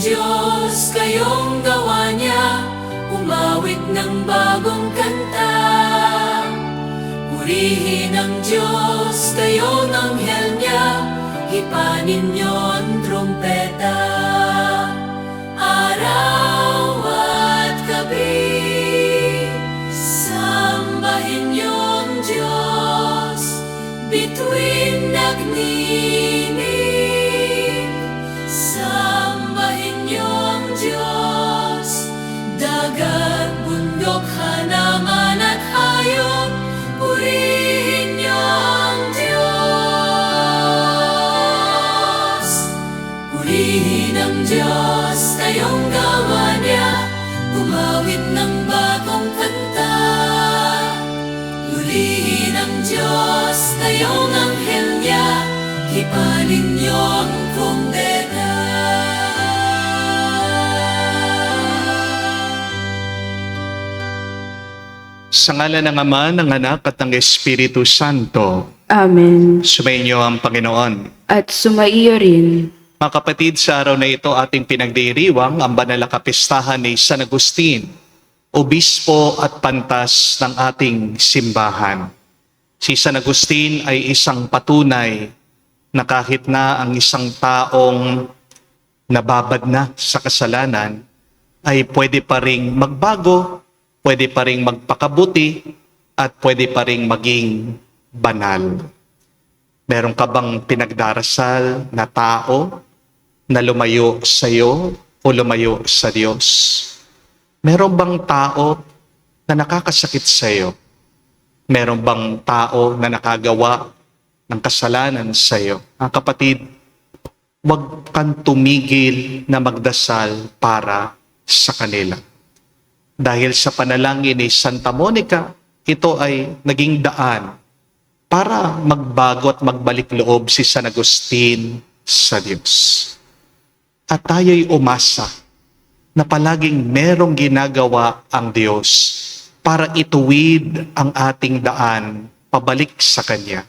Diyos, kayong gawa niya, umawit ng bagong kanta. Purihin ang Diyos, kayong anghel niya, hipanin niyo ang trumpeta. Araw at gabi, sambahin niyo ang Diyos, bituin nagninig. Sambahin niyo ang Diyos, dagat, bundok, halaman at hayop, purihin niyo ang Diyos. Purihin ang Diyos, kayong gawa niya, gumawit ng bagong kanta. Purihin ang Diyos, kayong anghel niya, hipanin niyo ang trumpeta. Sa ngalan ng Ama, ng Anak at ng Espiritu Santo, Amen. sumainyo ang Panginoon. At sumaiyo rin. Mga kapatid, sa araw na ito ating pinagdiriwang ang banal na kapistahan ni San Agustin, obispo at pantas ng ating simbahan. Si San Agustin ay isang patunay na kahit na ang isang taong nababad na sa kasalanan, ay pwede pa ring magbago, pwede pa ring magpakabuti, at pwede pa ring maging banal. Meron ka bang pinagdarasal na tao na lumayo sa iyo o lumayo sa Diyos? Meron bang tao na nakakasakit sa iyo? Meron bang tao na nakagawa ng kasalanan sa iyo? Mga kapatid, huwag kang tumigil na magdasal para sa kanila. Dahil sa panalangin ni Santa Monica, ito ay naging daan para magbago at magbalik loob si San Agustin sa Diyos. At tayo'y umasa na palaging merong ginagawa ang Diyos para ituwid ang ating daan pabalik sa Kanya.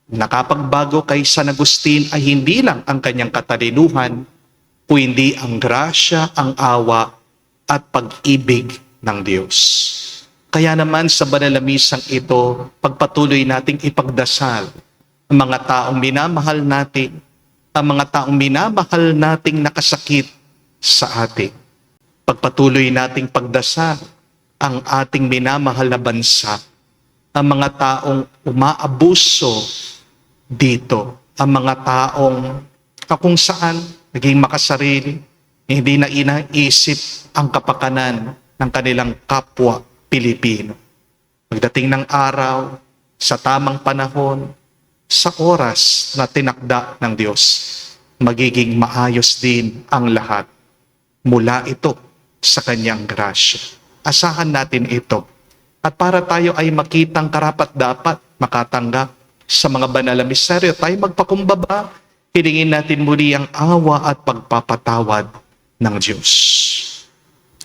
Nakapagbago kay San Agustin ay hindi lang ang kanyang katalinuhan, kundi ang grasya, ang awa, at pag-ibig ng Diyos. Kaya naman sa banal na misang ito, pagpatuloy nating ipagdasal ang mga taong minamahal natin, ang mga taong minamahal nating nakasakit sa atin. Pagpatuloy nating pagdasal ang ating minamahal na bansa, ang mga taong umaabuso dito, ang mga taong kung saan naging makasarili, hindi na inaisip ang kapakanan ng kanilang kapwa Pilipino. Pagdating ng araw, sa tamang panahon, sa oras na tinakda ng Diyos, magiging maayos din ang lahat mula ito sa Kanyang grasya. Asahan natin ito. At para tayo ay makitang karapat-dapat makatanggap sa mga banal na misteryo, tayo magpakumbaba, hilingin natin muli ang awa at pagpapatawad ng Diyos.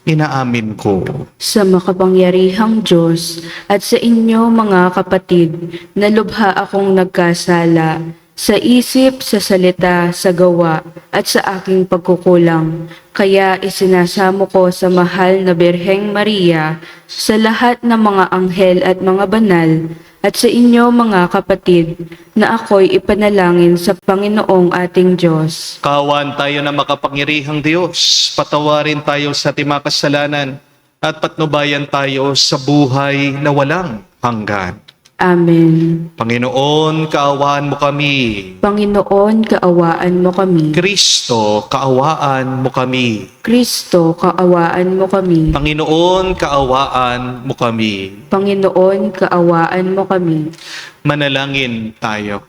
Inaamin ko Sa makapangyarihang Diyos at sa inyo mga kapatid, na lubha akong nagkasala sa isip, sa salita, sa gawa, at sa aking pagkukulang. Kaya isinasamo ko sa mahal na Birheng Maria, sa lahat ng mga anghel at mga banal, at sa inyo mga kapatid, na ako'y ipanalangin sa Panginoong ating Diyos. kawan tayo na makapangyarihang Diyos, patawarin tayo sa ating mga kasalanan, at patnubayan tayo sa buhay na walang hanggan. Amen. Panginoon, kaawaan mo kami. Panginoon, kaawaan mo kami. Kristo, kaawaan mo kami. Kristo, kaawaan mo kami. Panginoon, kaawaan mo kami. Panginoon, kaawaan mo kami. Manalangin tayo.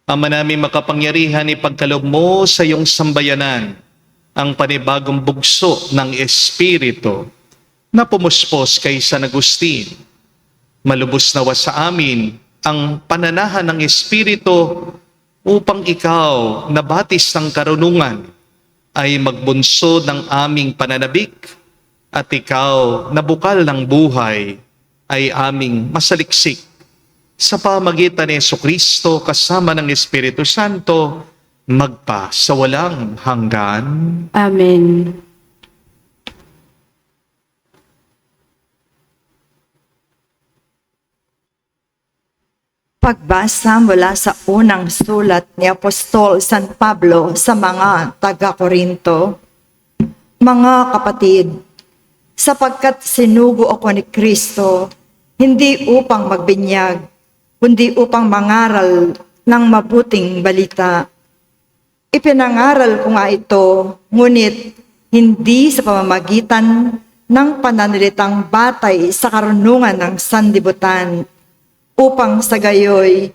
Ama namin makapangyarihan, ipagkaloob mo sa iyong sambayanan ang panibagong bugso ng Espiritu na pumuspos kay San Agustin. Malubos nawa sa amin ang pananahan ng Espiritu upang ikaw na batis ng karunungan ay magbunsod ng aming pananabik at ikaw na bukal ng buhay ay aming masaliksik sa pamagitan ni Jesucristo kasama ng Espiritu Santo magpa sa walang hanggan. Amen. Pagbasa mula sa unang sulat ni Apostol San Pablo sa mga taga-Korinto. Mga kapatid, sapagkat sinugo ako ni Kristo, hindi upang magbinyag, kundi upang mangaral ng mabuting balita. Ipinangaral ko nga ito, ngunit hindi sa pamamagitan ng pananalitang batay sa karunungan ng sanlibutan, upang sa gayoy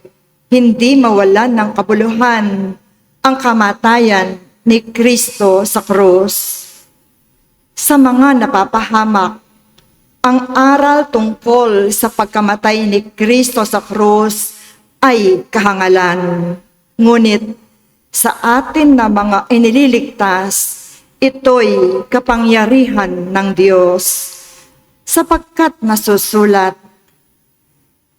hindi mawalan ng kabuluhan ang kamatayan ni Kristo sa krus. Sa mga napapahamak, ang aral tungkol sa pagkamatay ni Kristo sa krus ay kahangalan. Ngunit sa atin na mga inililigtas, ito'y kapangyarihan ng Diyos. Sapagkat nasusulat,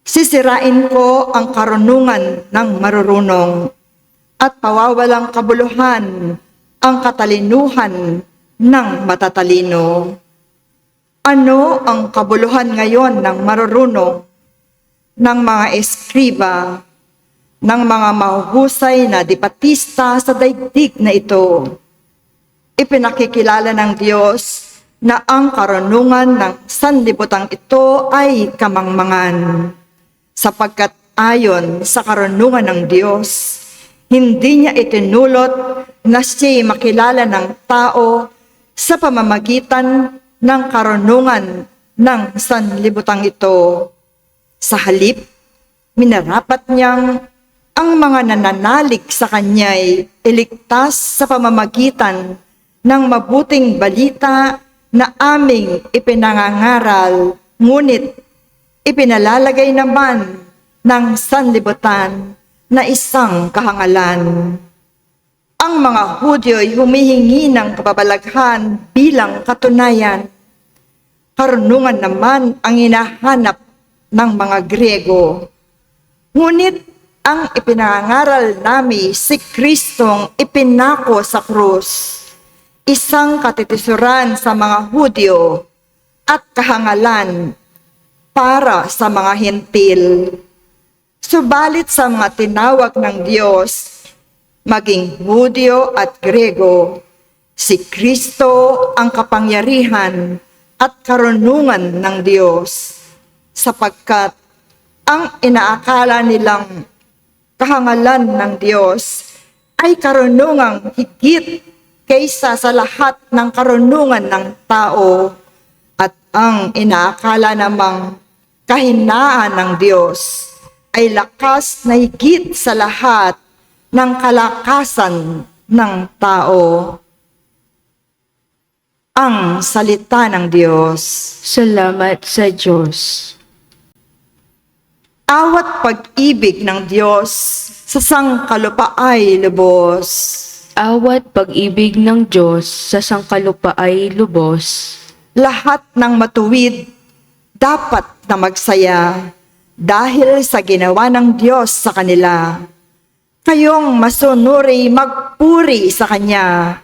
sisirain ko ang karunungan ng marurunong at pawawalang kabuluhan ang katalinuhan ng matatalino. Ano ang kabuluhan ngayon ng marurunong, ng mga eskriba, ng mga mahuhusay na debatista sa daigdig na ito? Ipinakikilala ng Diyos na ang karunungan ng sanlibutang ito ay kamangmangan, sapagkat ayon sa karunungan ng Diyos, hindi niya itinulot na siya'y makilala ng tao sa pamamagitan ng karunungan ng sanlibutang ito. Sa halip, minarapat niyang ang mga nananalig sa kanya'y iligtas sa pamamagitan ng mabuting balita na aming ipinangangaral, ngunit ipinalalagay naman ng sanlibutan na isang kahangalan. Ang mga Hudyo'y humihingi ng kababalaghan bilang katunayan. Karunungan naman ang hinahanap ng mga Griego. Ngunit ang ipinangaral namin si Kristong ipinako sa krus, isang katitisuran sa mga Hudyo at kahangalan para sa mga hentil. Subalit sa mga tinawag ng Diyos, maging Hudyo at Grego, si Kristo ang kapangyarihan at karunungan ng Diyos, sapagkat ang inaakala nilang kahangalan ng Diyos ay karunungang higit kaysa sa lahat ng karunungan ng tao, at ang inaakala namang kahinaan ng Diyos ay lakas na higit sa lahat ng kalakasan ng tao. Ang salita ng Diyos. Salamat sa Diyos. Awat pag-ibig ng Diyos sa sangkalupa ay lubos. Awat pag-ibig ng Diyos sa sangkalupa ay lubos. Lahat ng matuwid dapat na magsaya dahil sa ginawa ng Diyos sa kanila. Kayong masunuri magpuri sa Kanya.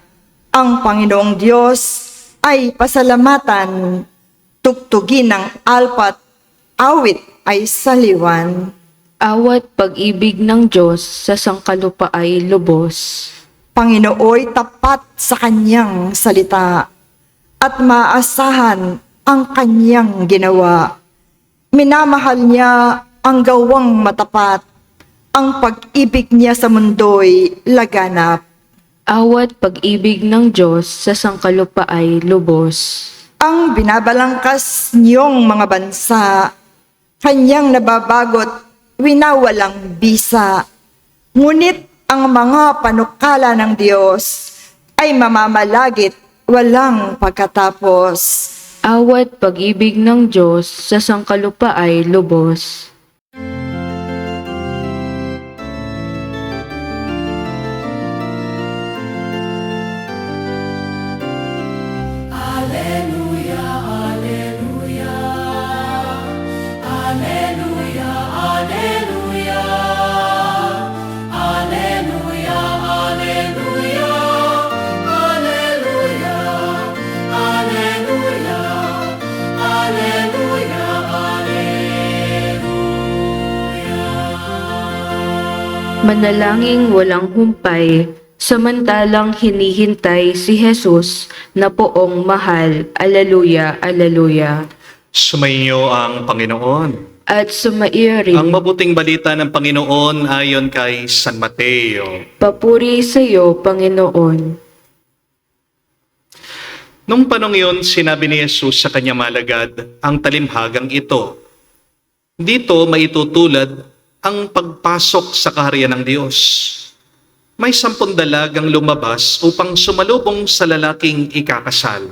Ang Panginoong Diyos ay pasalamatan. Tugtugin ng alpat, awit ay saliwan. Awat pag-ibig ng Diyos sa sangkalupa ay lubos. Panginooy tapat sa Kanyang salita at maasahan ang Kanyang ginawa. Minamahal niya ang gawang matapat, ang pag-ibig niya sa mundo'y laganap. Awat pag-ibig ng Diyos sa sangkalupa ay lubos. Ang binabalangkas niyong mga bansa, Kanyang nababagot, winawalang bisa. Ngunit ang mga panukala ng Diyos ay mamamalagit, walang pagkatapos. Awat pag-ibig ng Diyos sa sangkalupa ay lubos. Alleluia, alleluia. Alleluia, alleluia. Alleluia, alleluia. Manalangin walang humpay, samantalang hinihintay si Jesus na poong mahal. Alleluia, alleluia. Sumainyo ang Panginoon. At sumaiyo rin. Ang mabuting balita ng Panginoon ayon kay San Mateo. Papuri sa iyo, Panginoon. Nung panong iyon, sinabi ni Jesus sa kanyang malagad ang talimhagang ito. Dito maitutulad ang pagpasok sa kaharian ng Diyos. May 10 dalagang lumabas upang sumalubong sa lalaking ikakasal.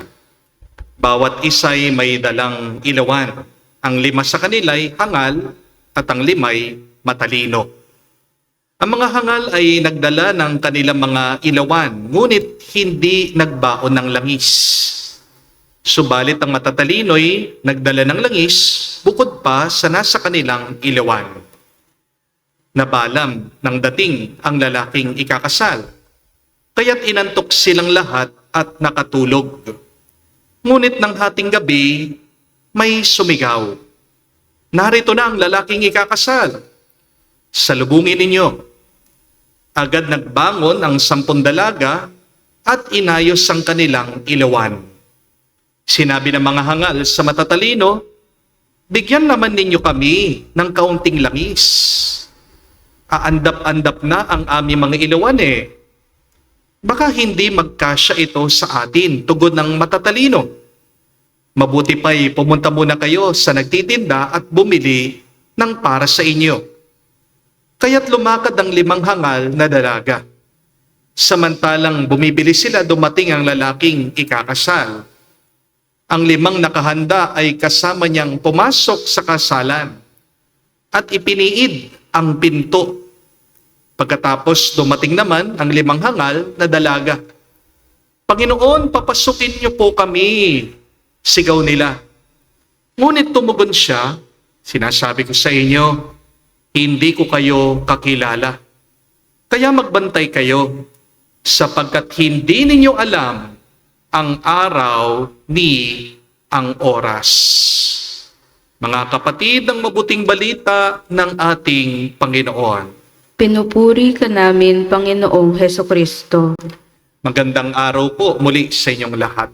Bawat isa'y may dalang ilawan. Ang 5 sa kanila'y hangal at ang 5 matalino. Ang mga hangal ay nagdala ng kanilang mga ilawan, ngunit hindi nagbaon ng langis. Subalit ang matatalino'y nagdala ng langis, bukod pa sa nasa kanilang ilawan. Nabalam ng dating ang lalaking ikakasal, kaya't inantok silang lahat at nakatulog. Ngunit ng hating gabi, may sumigaw. Narito na ang lalaking ikakasal. Salubungin ninyo. Agad nagbangon ang 10 dalaga at inayos ang kanilang ilawan. Sinabi ng mga hangal sa matatalino, bigyan naman ninyo kami ng kaunting langis. Aandap-andap na ang aming mga ilawan eh. Baka hindi magkasya ito sa atin, tugon ng matatalino. Mabuti pa'y pumunta muna kayo sa nagtitinda at bumili ng para sa inyo. Kaya't lumakad ang 5 hangal na dalaga. Samantalang bumibili sila, dumating ang lalaking ikakasal. Ang 5 nakahanda ay kasama niyang pumasok sa kasalan at ipiniid ang pinto. Pagkatapos dumating naman ang 5 hangal na dalaga. Panginoon, papasukin niyo po kami, sigaw nila. Ngunit tumugon siya, sinasabi ko sa inyo, hindi ko kayo kakilala. Kaya magbantay kayo, sapagkat hindi ninyo alam ang araw ni ang oras. Mga kapatid, ang mabuting balita ng ating Panginoon. Pinupuri ka namin, Panginoong Hesukristo. Magandang araw po muli sa inyong lahat.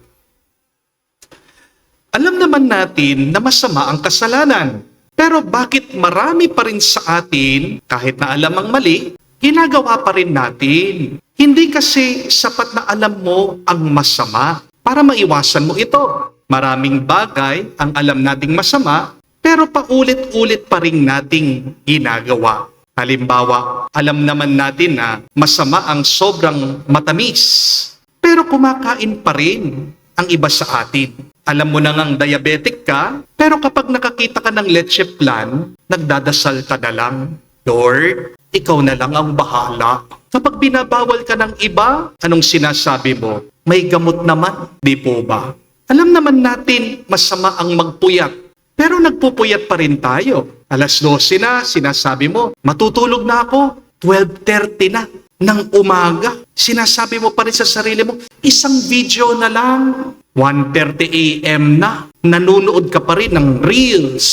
Alam naman natin na masama ang kasalanan. Pero bakit marami pa rin sa atin, kahit na alam ang mali, ginagawa pa rin natin? Hindi kasi sapat na alam mo ang masama para maiwasan mo ito. Maraming bagay ang alam nating masama, pero paulit-ulit pa rin nating ginagawa. Halimbawa, alam naman natin na masama ang sobrang matamis, pero kumakain pa rin ang iba sa atin. Alam mo na ngang diabetic ka, pero kapag nakakita ka ng leche plan, nagdadasal ka na lang. Lord, ikaw na lang ang bahala. Kapag binabawal ka ng iba, anong sinasabi mo? May gamot naman, di po ba? Alam naman natin masama ang magpuyat, pero nagpupuyat pa rin tayo. 12:00 na, sinasabi mo, matutulog na ako. 12:30 na ng umaga. Sinasabi mo pa rin sa sarili mo, isang video na lang. 1:30 a.m. na, nanonood ka pa rin ng reels,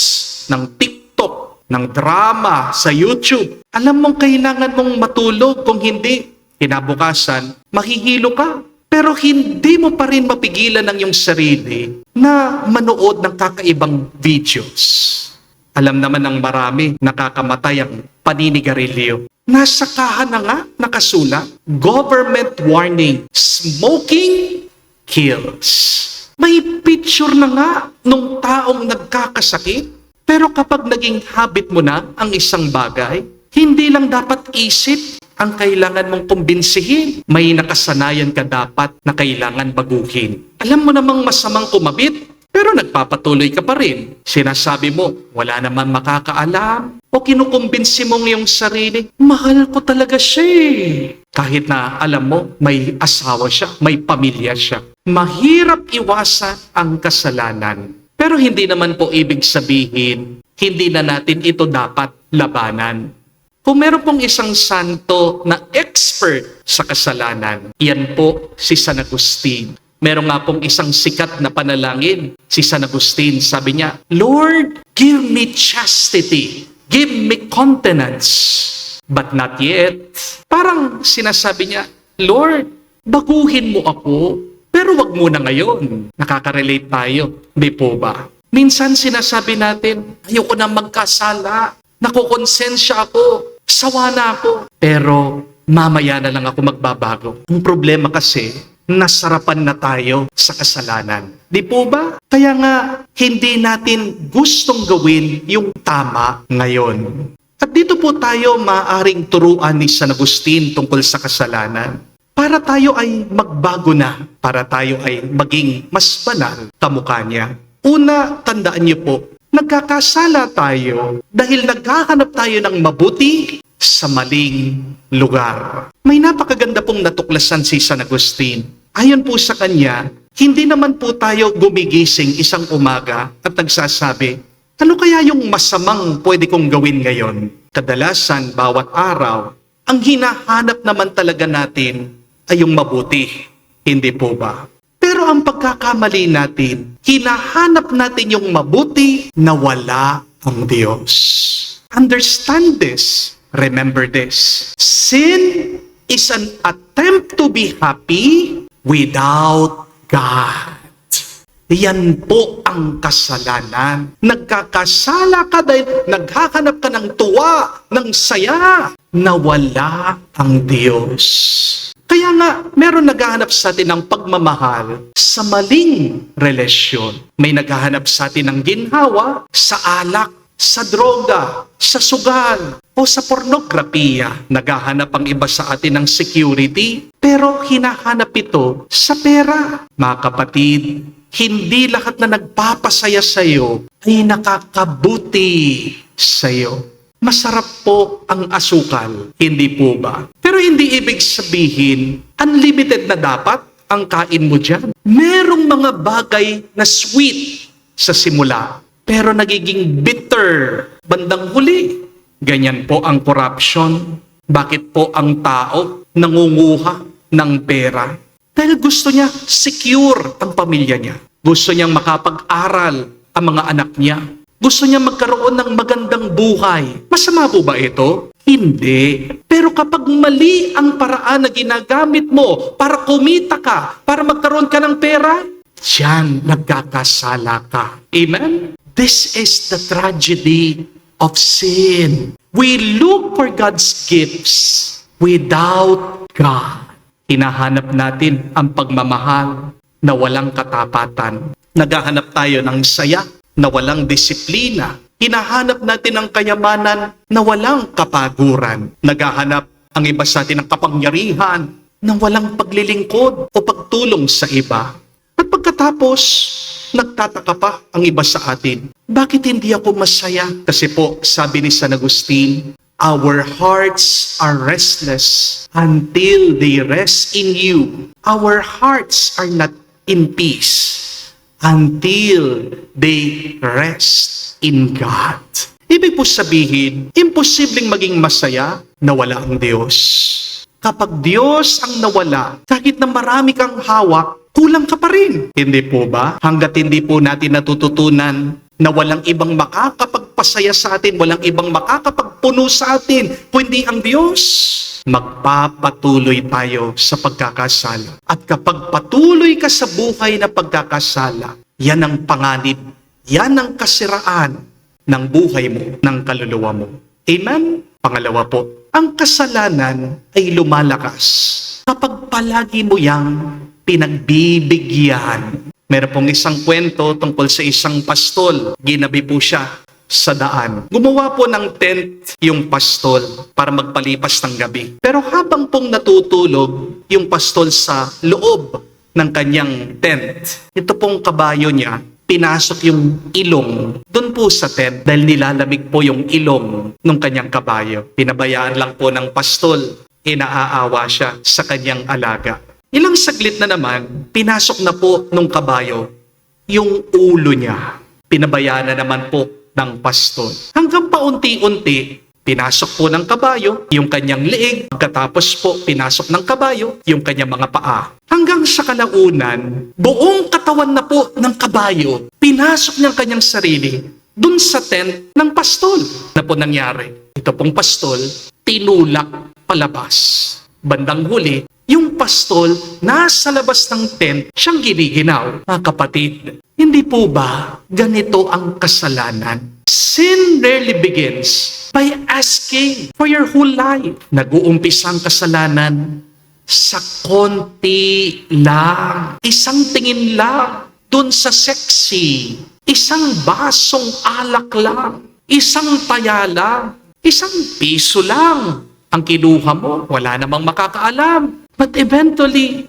ng TikTok, ng drama sa YouTube. Alam mong kailangan mong matulog, kung hindi, kinabukasan, mahihilo ka. Pero hindi mo pa rin mapigilan ang iyong sarili na manood ng kakaibang videos. Alam naman ng marami, nakakamatay ang paninigarilyo. Nasa kaha na nga nakasulat, government warning, smoking kills. May picture na nga nung taong nagkakasakit. Pero kapag naging habit mo na ang isang bagay, hindi lang dapat isip ang kailangan mong kumbinsihin. May nakasanayan ka dapat na kailangan baguhin. Alam mo namang masamang kumabit, pero nagpapatuloy ka pa rin. Sinasabi mo, wala naman makakaalam. O kinukumbinsi mong iyong sarili, mahal ko talaga siya eh. Kahit na alam mo, may asawa siya, may pamilya siya. Mahirap iwasan ang kasalanan. Pero hindi naman po ibig sabihin, hindi na natin ito dapat labanan. Kung meron pong isang santo na expert sa kasalanan, yan po si San Agustin. Meron nga pong isang sikat na panalangin, si San Agustin. Sabi niya, Lord, give me chastity, give me continence, but not yet. Parang sinasabi niya, Lord, baguhin mo ako, pero wag muna ngayon. Nakaka-relate tayo, di po ba? Minsan sinasabi natin, ayoko na magkasala, nakukonsensya ako, sawa na ako. Pero mamaya na lang ako magbabago. Ang problema kasi, nasarapan na tayo sa kasalanan. Di po ba? Kaya nga, hindi natin gustong gawin yung tama ngayon. At dito po tayo maaaring turuan ni San Agustin tungkol sa kasalanan. Para tayo ay magbago na, para tayo ay maging mas banal kamukha niya. Una, tandaan niyo po, nagkakasala tayo dahil naghahanap tayo ng mabuti sa maling lugar. May napakaganda pong natuklasan si San Agustin. Ayon po sa kanya, hindi naman po tayo gumigising isang umaga at nagsasabi, ano kaya yung masamang pwede kong gawin ngayon? Kadalasan, bawat araw, ang hinahanap naman talaga natin ay yung mabuti. Hindi po ba? Pero ang pagkakamali natin, hinahanap natin yung mabuti na wala ang Diyos. Understand this. Remember this. Sin is an attempt to be happy without God. Yan po ang kasalanan. Nagkakasala ka dahil naghahanap ka ng tuwa, ng saya, na wala ang Diyos. Kaya nga, meron naghahanap sa atin ng pagmamahal sa maling relasyon. May naghahanap sa atin ng ginhawa sa alak, sa droga, sa sugal, o sa pornografiya. Naghahanap ang iba sa atin ng security, pero hinahanap ito sa pera. Mga kapatid, hindi lahat na nagpapasaya sa iyo ay nakakabuti sa iyo. Masarap po ang asukal, hindi po ba? Pero hindi ibig sabihin, unlimited na dapat ang kain mo dyan. Merong mga bagay na sweet sa simula, pero nagiging bitter bandang huli. Ganyan po ang corruption. Bakit po ang tao nangunguha ng pera? Dahil gusto niya secure ang pamilya niya. Gusto niyang makapag-aral ang mga anak niya. Gusto niya magkaroon ng magandang buhay. Masama po ba ito? Hindi. Pero kapag mali ang paraan na ginagamit mo para kumita ka, para magkaroon ka ng pera, diyan nagkakasala ka. Amen? This is the tragedy of sin. We look for God's gifts without God. Hinahanap natin ang pagmamahal na walang katapatan. Naghahanap tayo ng saya na walang disiplina. Hinahanap natin ang kayamanan na walang kapaguran. Naghahanap ang iba sa atin ng kapangyarihan na walang paglilingkod o pagtulong sa iba. At pagkatapos, nagtataka pa ang iba sa atin. Bakit hindi ako masaya? Kasi po, sabi ni San Agustin, our hearts are restless until they rest in you. Our hearts are not in peace until they rest in God. Ibig po sabihin, imposibleng maging masaya na wala ang Diyos. Kapag Diyos ang nawala, kahit na marami kang hawak, kulang ka pa rin. Hindi po ba? Hanggat hindi po natin natututunan na walang ibang makakapagpasaya sa atin, walang ibang makakapagpuno sa atin, kundi ang Diyos, magpapatuloy tayo sa pagkakasala. At kapag patuloy ka sa buhay na pagkakasala, yan ang panganib, yan ang kasiraan ng buhay mo, ng kaluluwa mo. Amen? Pangalawa po, ang kasalanan ay lumalakas kapag palagi mo yang pinagbibigyan. Meron pong isang kwento tungkol sa isang pastol. Ginabi po siya sa daan. Gumawa po ng tent yung pastol para magpalipas ng gabi. Pero habang pong natutulog yung pastol sa loob ng kanyang tent, ito pong kabayo niya, pinasok yung ilong doon po sa tent dahil nilalamig po yung ilong ng kanyang kabayo. Pinabayaan lang po ng pastol, inaaawa siya sa kanyang alaga. Ilang saglit na naman, pinasok na po nung kabayo yung ulo niya. Pinabayaan na naman po ng pastol. Hanggang paunti-unti, pinasok po ng kabayo yung kanyang leeg. Pagkatapos po, pinasok ng kabayo yung kanyang mga paa. Hanggang sa kalaunan, buong katawan na po ng kabayo, pinasok niyang kanyang sarili dun sa tent ng pastol. Na po nangyari. Ito pong pastol, tinulak palabas. Bandang huli, yung pastol nasa labas ng tent, siyang giniginaw. Mga kapatid, hindi po ba ganito ang kasalanan? Sin rarely begins by asking for your whole life. Nag-uumpisa ang kasalanan sa konti lang. Isang tingin lang dun sa sexy. Isang basong alak lang. Isang taya lang. Isang piso lang. Ang kinuha mo, wala namang makakaalam. But eventually,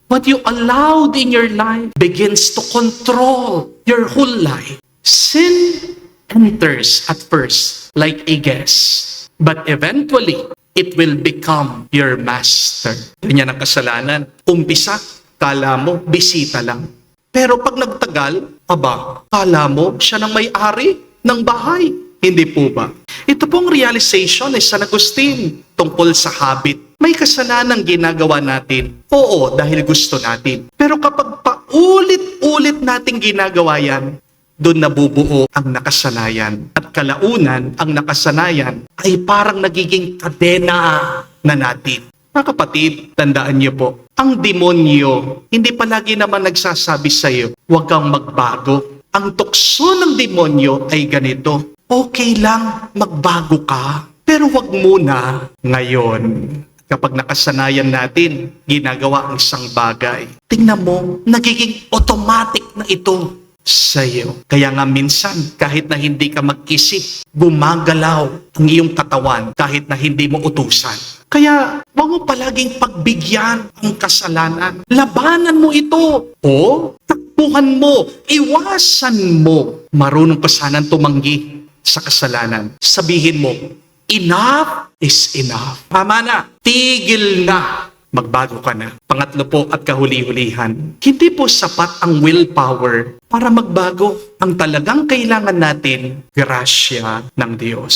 what you allowed in your life begins to control your whole life. Sin enters at first like a guest. But eventually, it will become your master. Ganyan ang kasalanan. Umpisa, kala mo, bisita lang. Pero pag nagtagal, kala mo, siya nang may-ari ng bahay. Hindi po ba? Ito pong realization ni San Agustin tungkol sa habit. May kasalanang ginagawa natin. Oo, dahil gusto natin. Pero kapag paulit-ulit nating ginagawa yan, doon nabubuo ang nakasanayan. At kalaunan, ang nakasanayan ay parang nagiging kadena na natin. Mga kapatid, tandaan niyo po, ang demonyo, hindi palagi naman nagsasabi sa iyo, huwag kang magbago. Ang tukso ng demonyo ay ganito, okay lang magbago ka, pero wag muna ngayon. Kapag nakasanayan natin, ginagawa ang isang bagay. Tingnan mo, nagiging automatic na ito sa iyo. Kaya nga minsan, kahit na hindi ka mag-isip, gumagalaw ang iyong katawan kahit na hindi mo utusan. Kaya huwag mo palaging pagbigyan ang kasalanan. Labanan mo ito. O takbuhan mo, iwasan mo. Marunong pa sanang tumanggi sa kasalanan. Sabihin mo, enough is enough. Tama na. Tigil na. Magbago ka na. Pangatlo po at kahuli-hulihan. Hindi po sapat ang willpower para magbago. Ang talagang kailangan natin, grasya ng Diyos.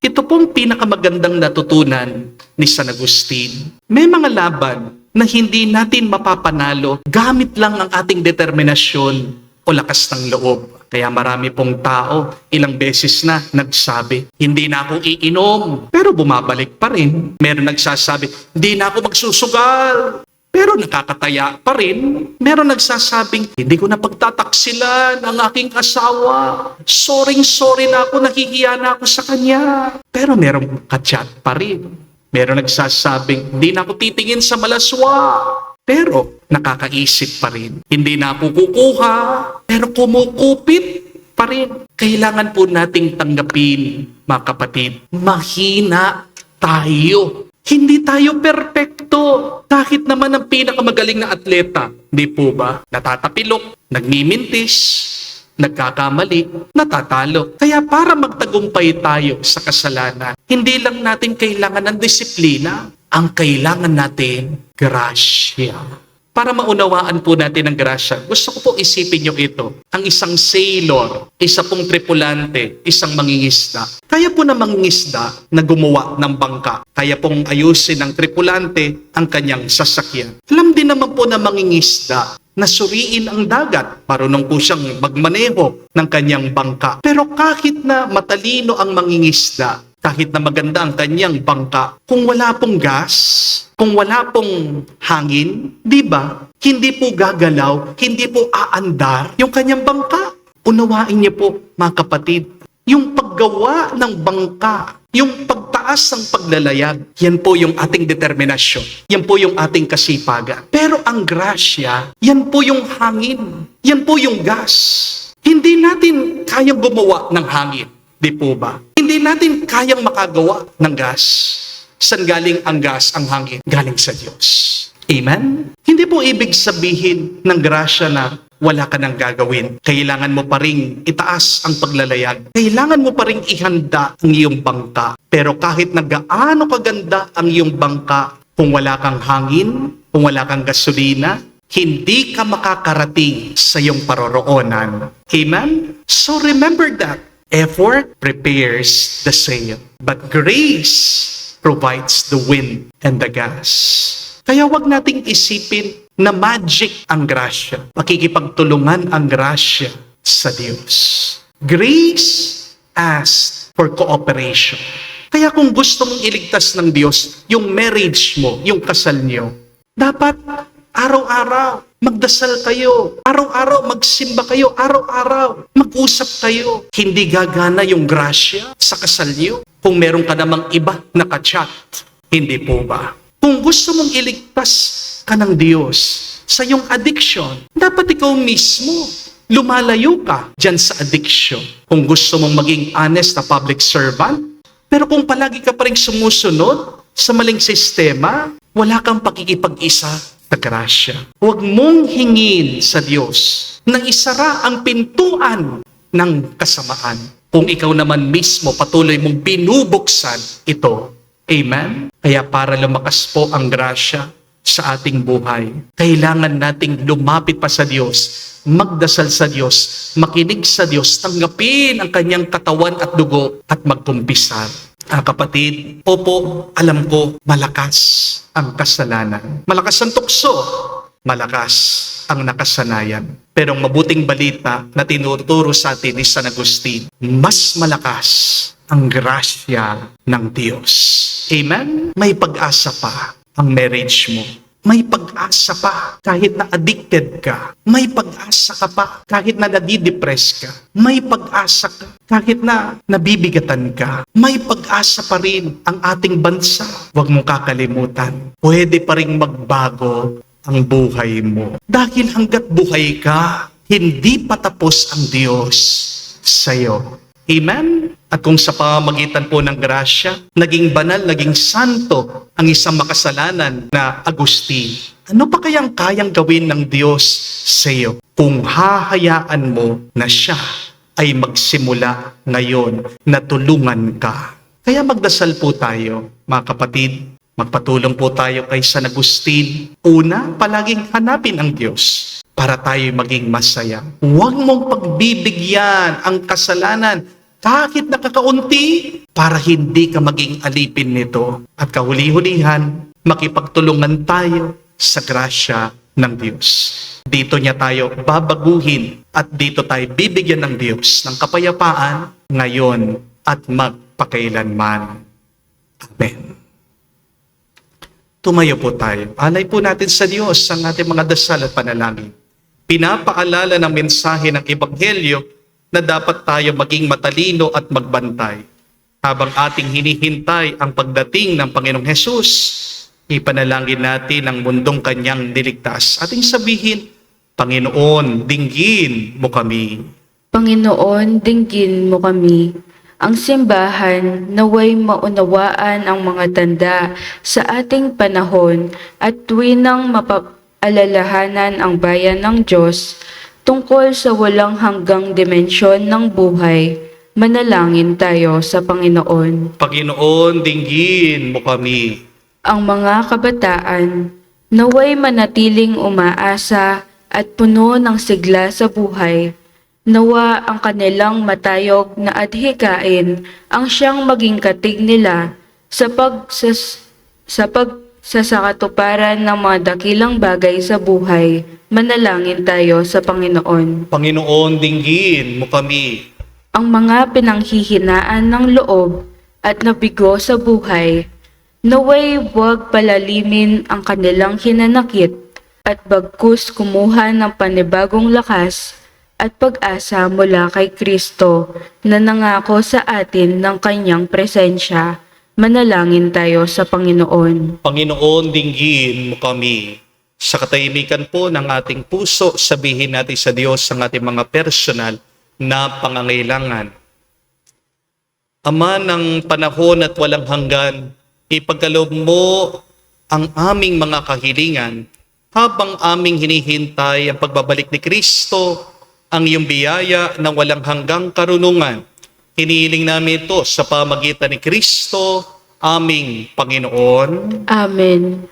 Ito pong pinakamagandang natutunan ni San Agustin. May mga laban na hindi natin mapapanalo gamit lang ang ating determinasyon o lakas ng loob. Kaya marami pong tao, ilang beses na nagsabi, hindi na ako iinom, pero bumabalik pa rin. Meron nagsasabi, hindi na ako magsusugal, pero nakakataya pa rin. Meron nagsasabing, hindi ko na pagtataksilan ang aking asawa. Sorry na ako, nahihiya na ako sa kanya. Pero merong kachat pa rin. Meron nagsasabing, hindi na ako titingin sa malaswa. Pero nakakaisip pa rin. Hindi na ako kukuha, pero kumukupit pa rin. Kailangan po nating tanggapin, mga kapatid, mahina tayo. Hindi tayo perpekto. Kahit naman ang pinakamagaling na atleta, di po ba? Natatapilok, nagmimintis, nagkakamali, natatalo. Kaya para magtagumpay tayo sa kasalanan, hindi lang natin kailangan ng disiplina, ang kailangan natin, grasya. Para maunawaan po natin ang grasya, gusto ko po isipin nyo ito. Ang isang sailor, isa pong tripulante, isang mangingisda. Kaya po na mangingisda na gumawa ng bangka. Kaya pong ayusin ng tripulante ang kanyang sasakyan. Alam din naman po na mangingisda na suriin ang dagat. Marunong po siyang magmaneho ng kanyang bangka. Pero kahit na matalino ang mangingisda, kahit na maganda ang kanyang bangka, kung wala pong gas, kung wala pong hangin, di ba? Hindi po gagalaw, hindi po aandar yung kanyang bangka. Unawain niyo po, mga kapatid, yung paggawa ng bangka, yung pagtaas ng paglalayag, yan po yung ating determinasyon. Yan po yung ating kasipagan. Pero ang grasya, yan po yung hangin. Yan po yung gas. Hindi natin kayang gumawa ng hangin. Di po ba? Hindi natin kayang makagawa ng gas. Saan galing ang gas, ang hangin? Galing sa Diyos. Amen? Hindi po ibig sabihin ng grasya na wala ka nang gagawin. Kailangan mo pa rin itaas ang paglalayag. Kailangan mo pa rin ihanda ang iyong bangka. Pero kahit na gaano kaganda ang iyong bangka, kung wala kang hangin, kung wala kang gasolina, hindi ka makakarating sa iyong paroroonan. Amen? So remember that. Effort prepares the sail, but grace provides the wind and the gas. Kaya wag nating isipin na magic ang grasya. Makikipagtulungan ang grasya sa Diyos. Grace asks for cooperation. Kaya kung gusto mong iligtas ng Diyos, yung marriage mo, yung kasal niyo, dapat araw-araw magdasal kayo. Araw-araw magsimba kayo. Araw-araw mag-usap kayo. Hindi gagana yung grasya sa kasal niyo kung meron ka namang iba na ka-chat. Hindi po ba? Kung gusto mong iligtas ka ng Diyos sa iyong addiction, dapat ikaw mismo lumalayo ka dyan sa addiction. Kung gusto mong maging honest na public servant, pero kung palagi ka pa rin sumusunod sa maling sistema, wala kang pakikipag-isa sa grasya. Huwag mong hingin sa Diyos na isara ang pintuan ng kasamaan. Kung ikaw naman mismo patuloy mong binubuksan ito. Amen? Kaya para lumakas po ang grasya sa ating buhay, kailangan nating lumapit pa sa Diyos, magdasal sa Diyos, makinig sa Diyos, tanggapin ang kanyang katawan at dugo at magkumpisal. Kapatid, opo, alam ko, malakas ang kasalanan. Malakas ang tukso, malakas ang nakasanayan. Pero ang mabuting balita na tinuturo sa atin ni San Agustin, mas malakas ang grasya ng Diyos. Amen? May pag-asa pa ang marriage mo. May pag-asa pa kahit na addicted ka. May pag-asa ka pa kahit na nadidepress ka. May pag-asa ka kahit na nabibigatan ka. May pag-asa pa rin ang ating bansa. Huwag mong kakalimutan. Pwede pa rin magbago ang buhay mo. Dahil hanggat buhay ka, hindi pa tapos ang Diyos sa'yo. Amen? At kung sa pamamagitan po ng grasya, naging banal, naging santo ang isang makasalanan na Agustin, ano pa kayang kayang gawin ng Diyos sa iyo kung hahayaan mo na siya ay magsimula ngayon na tulungan ka? Kaya magdasal po tayo, mga kapatid. Magpatulong po tayo kay San Agustin. Una, palaging hanapin ang Diyos para tayo maging masaya. Huwag mong pagbibigyan ang kasalanan kahit nakakaunti para hindi ka maging alipin nito. At kahuli-hulihan, makipagtulungan tayo sa grasya ng Diyos. Dito niya tayo babaguhin at dito tayo bibigyan ng Diyos ng kapayapaan ngayon at magpakailanman. Amen. Tumayo po tayo. Alay po natin sa Diyos ang ating mga dasal at panalangin. Pinapaalala ng mensahe ng Ebanghelyo na dapat tayo maging matalino at magbantay. Habang ating hinihintay ang pagdating ng Panginoong Hesus, ipanalangin natin ang mundong kanyang niligtas. Ating sabihin, Panginoon, dinggin mo kami. Panginoon, dinggin mo kami. Ang simbahan naway maunawaan ang mga tanda sa ating panahon at tuwinang mapaalalahanan ang bayan ng Diyos tungkol sa walang hanggang dimensyon ng buhay. Manalangin tayo sa Panginoon. Panginoon, dinggin mo kami. Ang mga kabataan naway manatiling umaasa at puno ng sigla sa buhay. Nawa ang kanilang matayog na adhikain ang siyang maging katig nila sa pagsasakatuparan ng mga dakilang bagay sa buhay. Manalangin tayo sa Panginoon. Panginoon, dinggin mo kami. Ang mga pinanghihinaan ng loob at nabigo sa buhay, naway huwag palalimin ang kanilang hinanakit at bagkus kumuha ng panibagong lakas at pag-asa mula kay Kristo na nangako sa atin ng kanyang presensya. Manalangin tayo sa Panginoon. Panginoon, dinggin mo kami. Sa katahimikan po ng ating puso, sabihin natin sa Diyos ang ating mga personal na pangangailangan. Ama ng panahon at walang hanggan, ipagkaloob mo ang aming mga kahilingan habang aming hinihintay ang pagbabalik ni Kristo, ang iyong biyaya ng walang hanggang karunungan. Hinihiling namin ito sa pamagitan ni Kristo, aming Panginoon. Amen.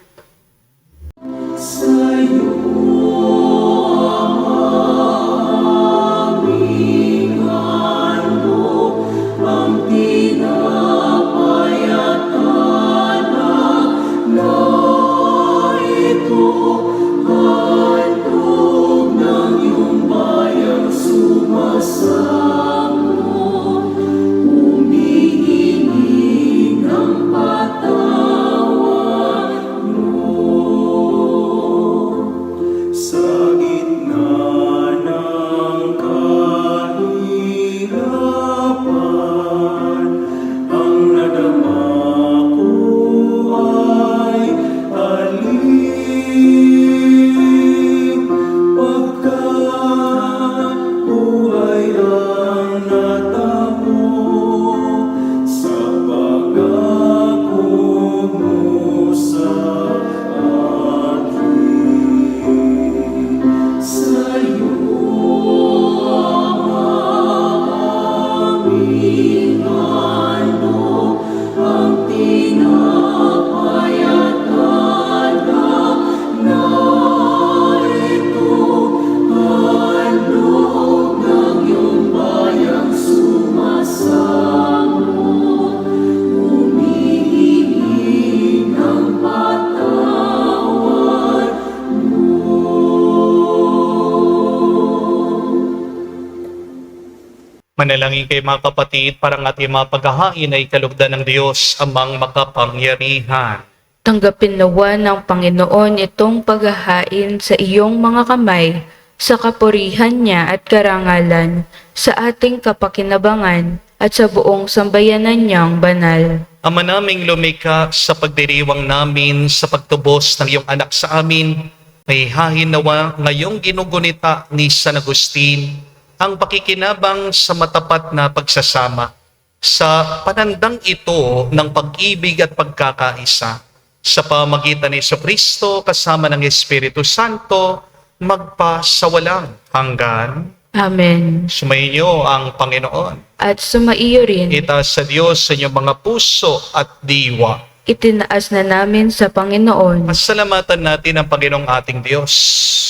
Manalangin kayo mga kapatid para ang ating mga paghahain ay kalugdan ng Diyos amang makapangyarihan. Tanggapin nawa ng Panginoon itong paghahain sa iyong mga kamay, sa kapurihan niya at karangalan, sa ating kapakinabangan at sa buong sambayanan niyang banal. Ama naming lumikha, sa pagdiriwang namin sa pagtubos ng iyong anak sa amin, may hahin nawa ngayong ginugunita ni San Agustin ang pakikinabang sa matapat na pagsasama sa panandang ito ng pag-ibig at pagkakaisa sa pamagitan ni Jesucristo kasama ng Espiritu Santo magpa sa walang hanggan. Amen. Sumainyo ang Panginoon. At sumaiyo rin, Itaas sa Diyos sa inyong mga puso at diwa. itinaas na namin sa Panginoon. Pasalamatan natin ang Panginoong ating Diyos.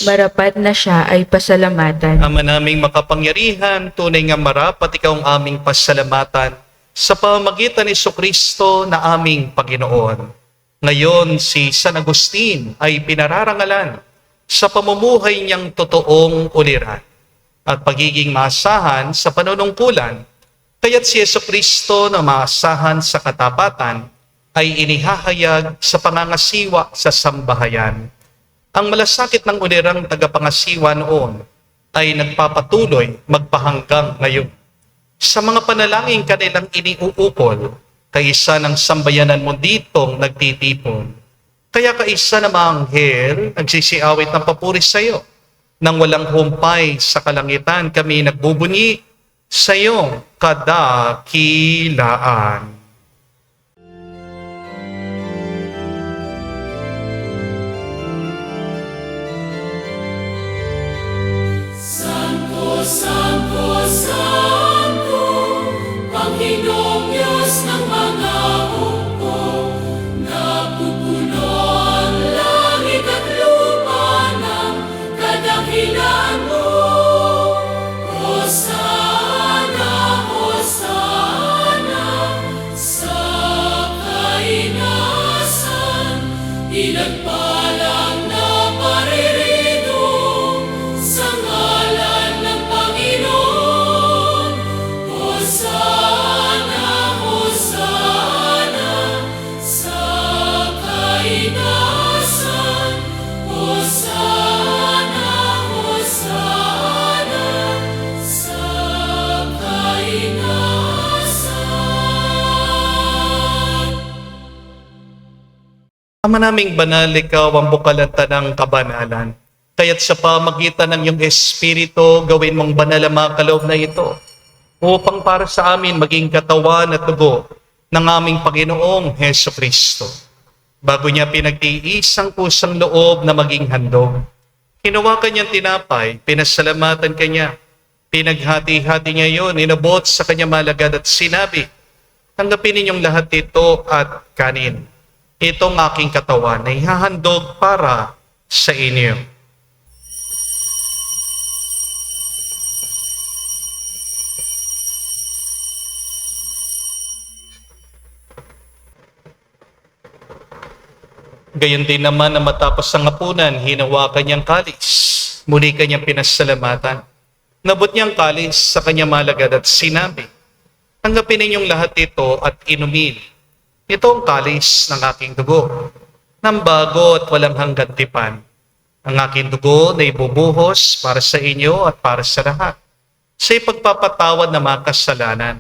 Marapat na siya ay pasalamatan. Ama naming makapangyarihan, tunay nga marapat ikaw ang aming pasalamatan sa pamagitan ni Jesucristo na aming Panginoon. Ngayon, si San Agustin ay pinararangalan sa pamumuhay niyang totoong uliran at pagiging maasahan sa panunungkulan, kaya't si Jesucristo na maasahan sa katapatan ay inihahayag sa pangangasiwa sa sambahayan. Ang malasakit ng ulirang tagapangasiwa noon ay nagpapatuloy magpahanggang ngayon. Sa mga panalangin kanilang iniuukol, kaisa ng sambayanan mo ditong nagtitipon. Kaya kaisa na mga anghel nagsisiawit ng papuri sa iyo. Nang walang humpay sa kalangitan kami nagbubunyi sa iyong kadakilaan. Santo, Santo, Santo, Panginoong Diyos ng mga hukbo, napupuno ang langit at lupa ng kadakilan mo. Hosana, Hosana, sa kainasan, pinagpalang na paririto sa ngalan ng Panginoon. Hosana, Hosana, sa kainasan. Hosana, Hosana, sa kainasan. Ama naming banal, ikaw ang bukalanta ng kabanalan. Kaya't sa pamagitan ng iyong Espiritu, gawin mong banal ang mga kaloob na ito, upang para sa amin maging katawan at dugo ng aming Panginoong Heso Kristo. Bago niya pinagtiis ang pusang loob na maging handog, hinawakan niyang tinapay, pinasalamatan kanya, pinaghati-hati niya yon, inabot sa kanya malagad at sinabi, tanggapin ninyong lahat ito at kanin. Itong aking katawan ay hahandog para sa inyo. Gayon din naman na matapos ang hapunan, hinawakan niyang kalis. Muli kanyang pinasalamatan. Nabot niyang kalis sa kanyang malagad at sinabi, tanggapin ninyong lahat ito at inumin. Ito ang kalis ng aking dugo, ng bago at walang hanggan tipan. Ang aking dugo na ibubuhos para sa inyo at para sa lahat, sa ipagpapatawad ng mga kasalanan.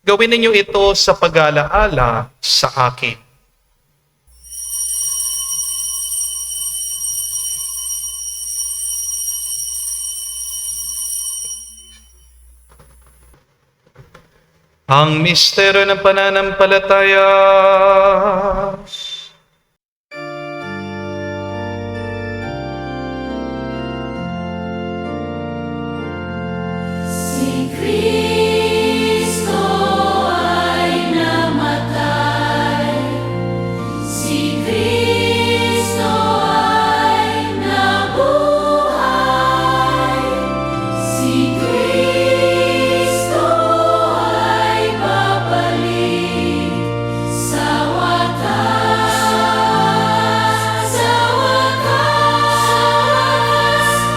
Gawin ninyo ito sa pag-alaala sa akin. Ang misteryo ng pananampalataya. Si Kristo ay namatay, si Kristo ay nabuhay, si Kristo ay babalik sa wakas, sa wakas,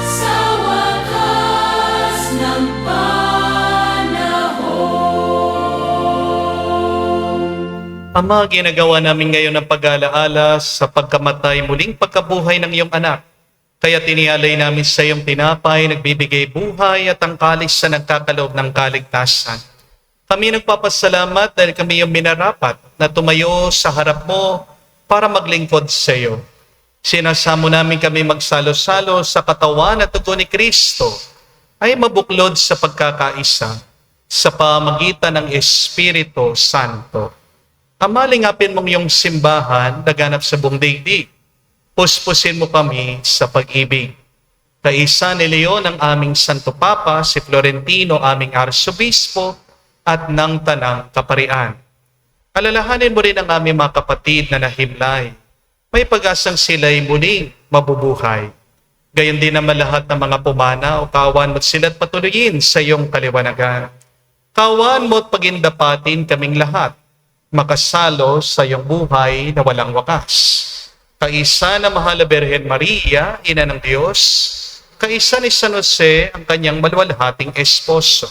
sa wakas ng panahon. Ama, ginagawa namin ngayon ang pag-alaala sa pagkamatay muling pagkabuhay ng iyong anak. Kaya tinialay namin sa iyong tinapay, nagbibigay buhay at ang kalis sa nagkakaloob ng kaligtasan. Kami nagpapasalamat dahil kami yung minarapat na tumayo sa harap mo para maglingkod sa iyo. Sinasamo namin kami magsalo-salo sa katawan at dugo ni Kristo ay mabuklod sa pagkakaisa sa pamagitan ng Espiritu Santo. Amalingapin mong iyong simbahan na ganap sa buong daigdig. Puspusin mo kami sa pag-ibig. Kaisa ni Leon ang aming Santo Papa, si Florentino aming Arsobispo at ng Tanang Kaparian. Alalahanin mo rin ang aming mga kapatid na nahimlay. May pag-asang sila'y muling mabubuhay. Gayon din naman lahat ng mga pumanaw, kawan mo't sila't patuloyin sa iyong kaliwanagan. Kawan mo't pagindapatin kaming lahat, makasalo sa iyong buhay na walang wakas. Kaisa na mahal na Birhen Maria, Ina ng Diyos, kaisa ni San Jose, ang kanyang maluwalhating esposo,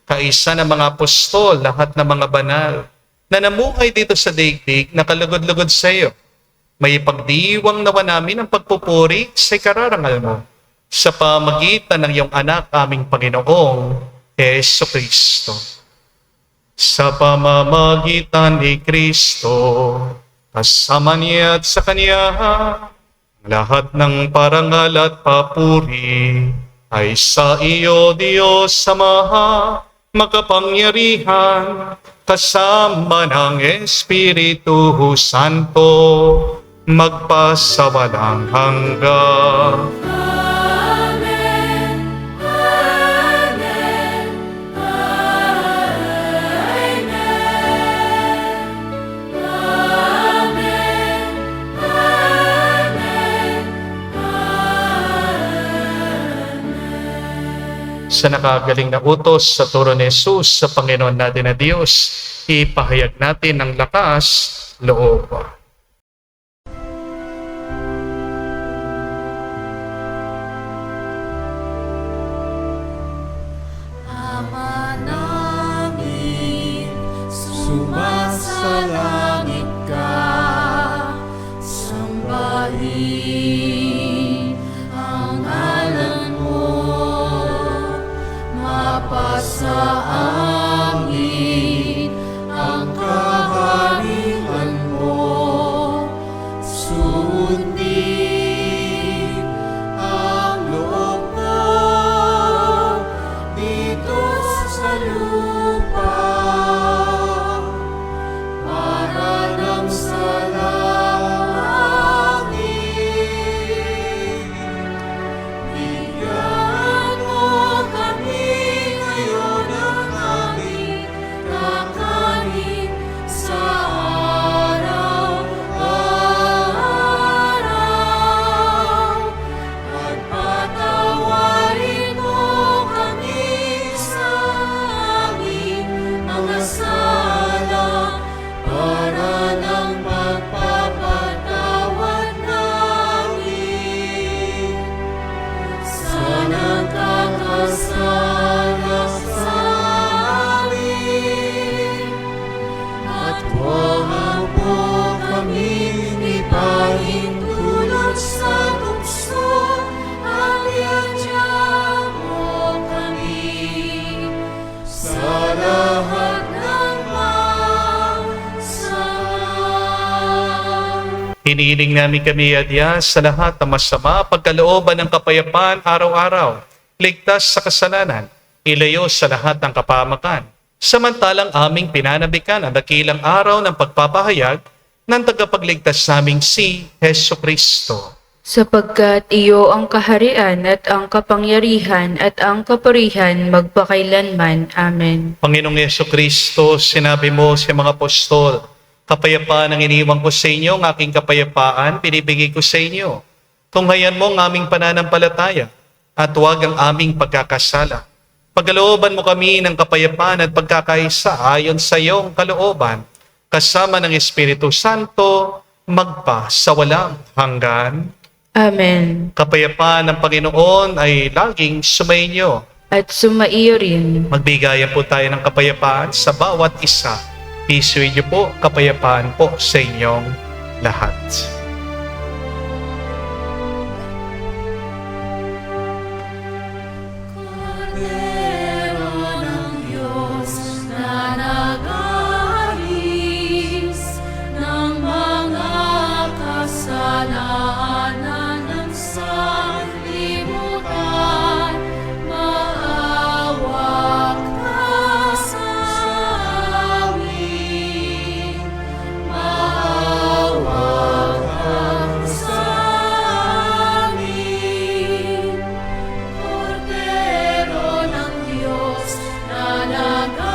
kaisa ng mga apostol, lahat ng mga banal, na namuhay dito sa daigdig na kalugod-lugod sa iyo. May ipagdiwang nawa namin ang pagpupuri sa kararangal mo sa pamagitan ng iyong anak, aming Panginoong Heso Kristo. Sa pamamagitan ni Kristo, kasama niya at sa Kanya, lahat ng parangal at papuri ay sa iyo, Diyos Ama, makapangyarihan, kasama ng Espiritu Santo, magpasawalang hanggan. Amen. Amen. Amen. Amen. Amen. Sa nakagaling na utos sa turo ni Jesus sa Panginoon natin na Diyos, ipahayag natin ng lakas loob. Ama namin, sumasalangit ka, sambahin ang ngalan mo, mapasa amin ang kaharian mo, sundin ang loob mo dito sa lupa para nang sa langit. Bigyan mo kami ngayon ng aming kakanin sa araw-araw at patawarin mo kami sa aming mga sala para ng pagpapatawad namin sa nagkakasala sa amin. At huwag mo kaming ipahintulot sa tukso at iadya mo kami sa lahat ng masama. Hinihiling namin kami, Adya, sa lahat ng masama, pagkalooban ng kapayapaan araw-araw, ligtas sa kasalanan, ilayo sa lahat ng kapahamakan. Samantalang aming pinanabikan ang dakilang araw ng pagpapahayag ng tagapagligtas naming si Heso Kristo. Sapagkat iyo ang kaharian at ang kapangyarihan at ang kapurihan magpakailanman. Amen. Panginoong Heso Kristo, sinabi mo sa mga apostol, kapayapaan ang iniwan ko sa inyo, ang aking kapayapaan pinibigay ko sa inyo. Tunghayan mo ang aming pananampalataya at huwag ang aming pagkakasala. Pagkalooban mo kami ng kapayapaan at pagkakaisa ayon sa iyong kalooban, kasama ng Espiritu Santo, magpa sa walang hanggan. Amen. Kapayapaan ng Panginoon ay laging sumainyo. At sumaiyo rin. Magbigayan po tayo ng kapayapaan sa bawat isa. Peace with you po, kapayapaan po sa inyong lahat. Cordero ng Diyos na nag-aalis ng mga kasalanan ng sanlibutan, maawa ka sa amin. Maawa ka sa amin. Cordero ng Diyos na nag-aalis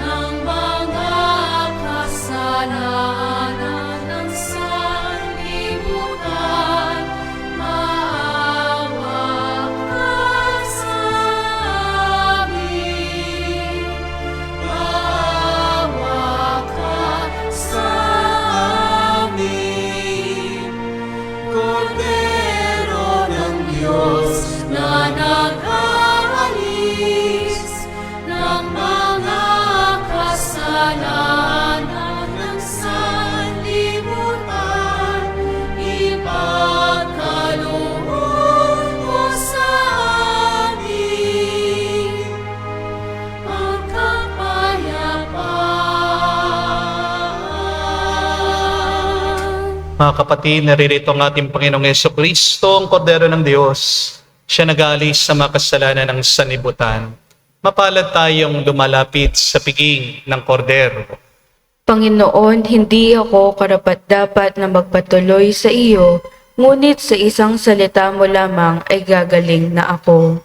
ng mga kasalanan ng sanlibutan, maawa ka sa amin. Maawa ka sa amin. Cordero ng Diyos na nag-aalis ng mga kasalanan ng sanlibutan, ipagkaloob mo sa amin ang kapayapaan. Mga kapatid, naririto ang ating Panginoong Jesucristo, ang Kordero ng Diyos. Siya nag-aalis sa mga kasalanan ng sanlibutan. Mapalad tayong lumalapit sa piging ng Kordero. Panginoon, hindi ako karapat-dapat na magpatuloy sa iyo, ngunit sa isang salita mo lamang ay gagaling na ako.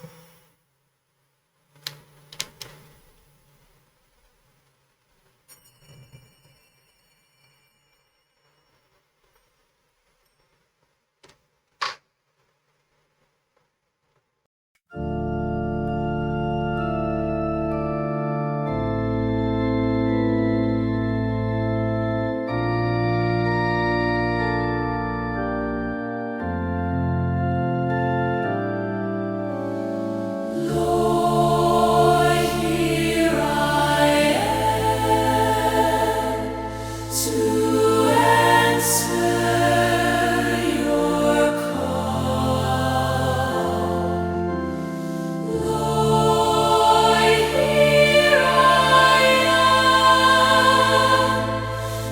Lord, here I am to answer your call. Lord, here I am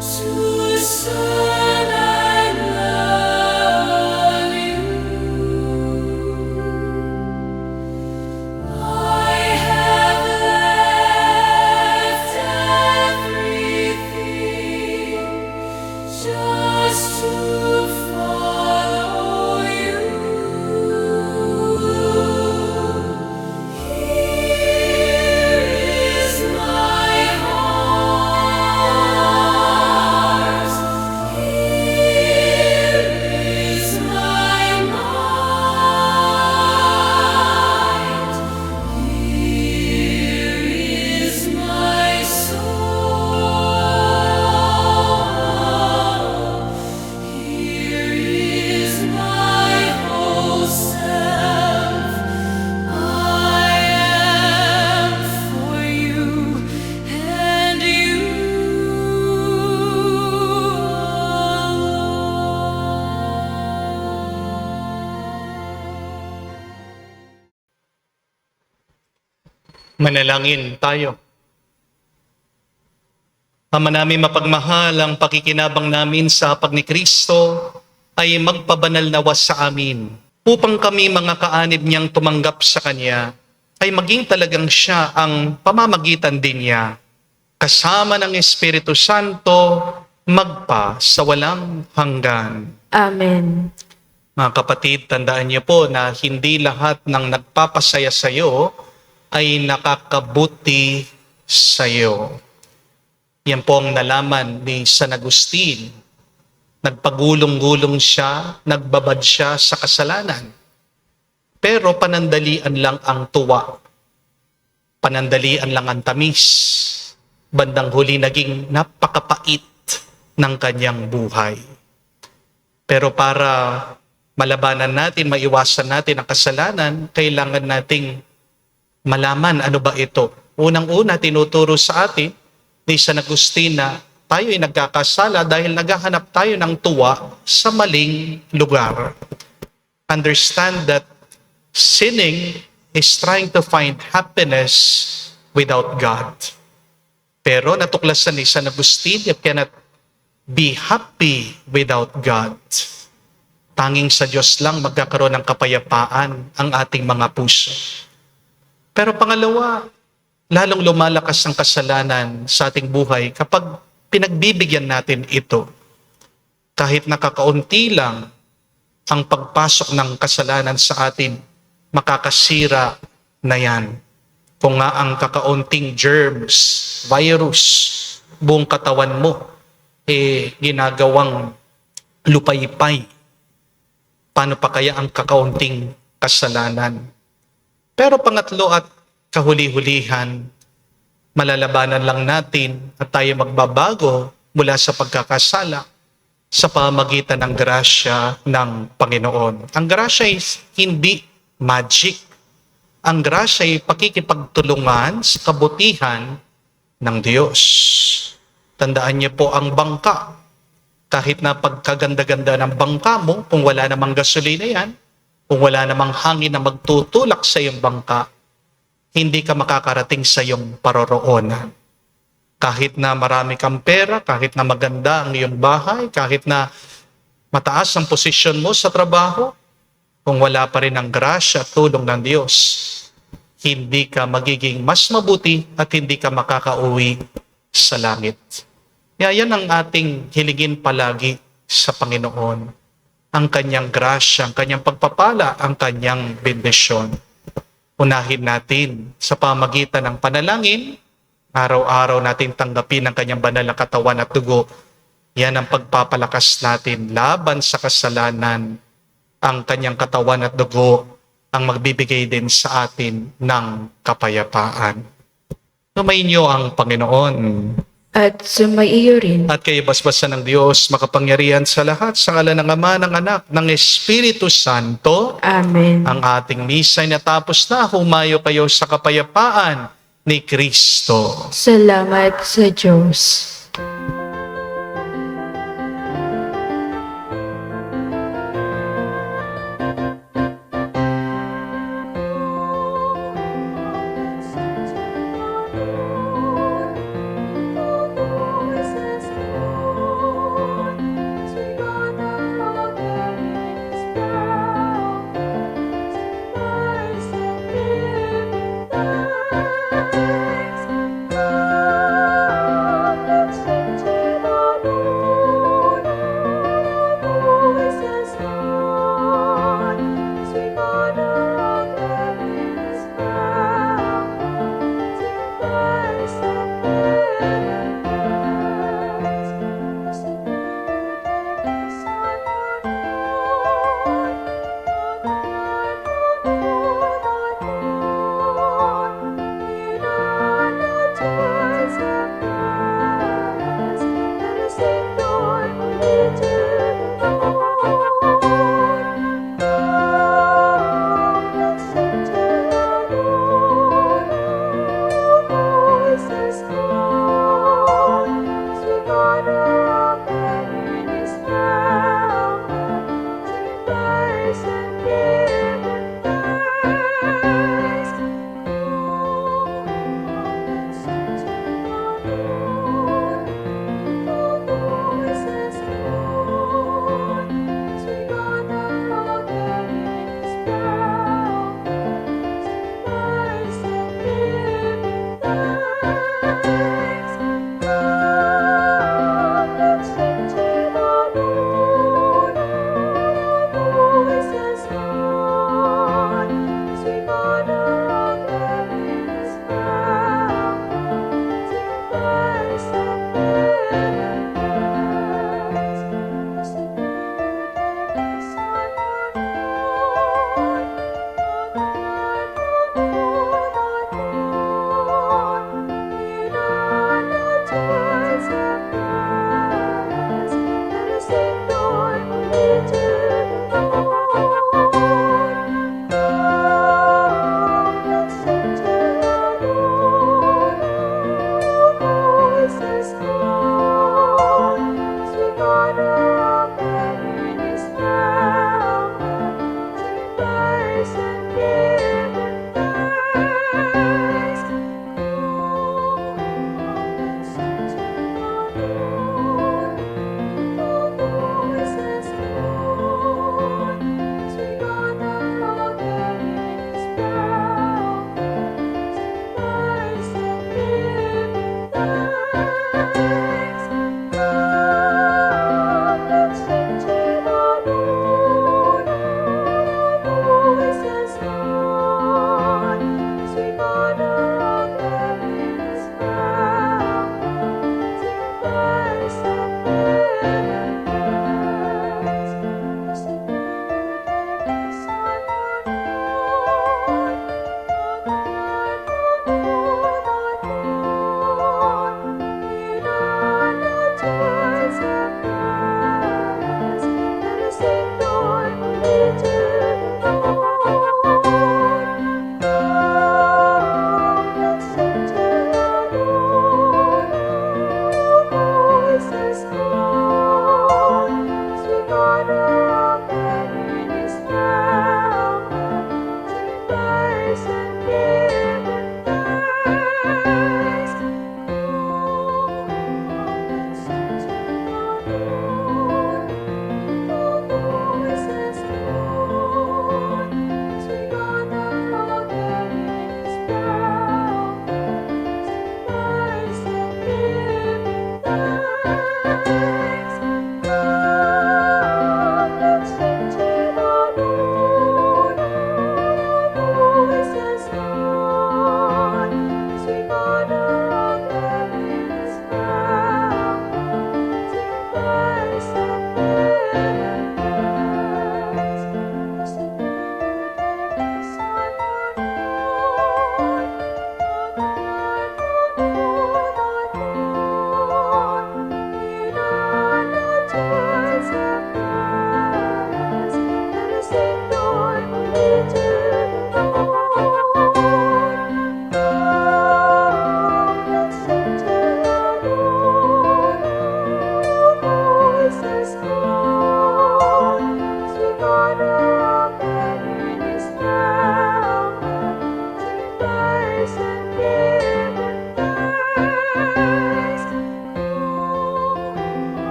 to serve and love you. I have left everything just to follow you. Here is my heart. Here is my mind. Here is my soul. Here is my whole self. I am for you and you alone. Manalangin tayo. Ama namin mapagmahal, ang pakikinabang namin sa hapag ni Kristo ay magpabanal nawa sa amin upang kami mga kaanib niyang tumanggap sa Kanya ay maging talagang siya ang pamamagitan din niya kasama ng Espiritu Santo magpa sa walang hanggan. Amen. Mga kapatid, tandaan niyo po na hindi lahat ng nagpapasaya sa iyo ay nakakabuti sa iyo. Yan po ang nalaman ni San Agustin. Nagpagulong-gulong siya, nagbabad siya sa kasalanan. Pero panandalian lang ang tuwa. Panandalian lang ang tamis. Bandang huli naging napakapait ng kanyang buhay. Pero para malabanan natin, maiwasan natin ang kasalanan, kailangan nating malaman ano ba ito. Unang-una, tinuturo sa atin ni San Agustin na tayo ay nagkakasala dahil naghahanap tayo ng tuwa sa maling lugar. Understand that sinning is trying to find happiness without God. Pero natuklasan ni San Agustin, you cannot be happy without God. Tanging sa Diyos lang magkakaroon ng kapayapaan ang ating mga puso. Pero pangalawa, lalong lumalakas ang kasalanan sa ating buhay kapag pinagbibigyan natin ito. Kahit nakakaunti lang ang pagpasok ng kasalanan sa atin, makakasira na yan. Kung nga ang kakaunting germs, virus, buong katawan mo, ginagawang lupaypay. Paano pa kaya ang kakaunting kasalanan? Pero pangatlo at kahuli-hulihan, malalabanan lang natin at tayo magbabago mula sa pagkakasala sa pamamagitan ng grasya ng Panginoon. Ang grasya ay hindi magic. Ang grasya ay pakikipagtulungan sa kabutihan ng Diyos. Tandaan niyo po ang bangka. Kahit na pagkaganda-ganda ng bangka mo, kung wala namang gasolina yan, kung wala namang hangin na magtutulak sa iyong bangka, hindi ka makakarating sa iyong paroroonan. Kahit na marami kang pera, kahit na maganda ang iyong bahay, kahit na mataas ang posisyon mo sa trabaho, kung wala pa rin ang grasya at tulong ng Diyos, hindi ka magiging mas mabuti at hindi ka makakauwi sa langit. Kaya yan ang ating hilingin palagi sa Panginoon. Ang kanyang grasya, ang kanyang pagpapala, ang kanyang bendisyon. Unahin natin sa pamagitan ng panalangin, araw-araw natin tanggapin ang kanyang banal na katawan at dugo. Yan ang pagpapalakas natin laban sa kasalanan. Ang kanyang katawan at dugo ang magbibigay din sa atin ng kapayapaan. Sumainyo ang Panginoon. At sumaiyo rin. At kayo basbasan ng Diyos, makapangyarihan sa lahat, sa ngalan ng Ama, ng Anak, ng Espiritu Santo. Amen. Ang ating misa ay natapos na. Humayo kayo sa kapayapaan ni Kristo. Salamat sa Diyos.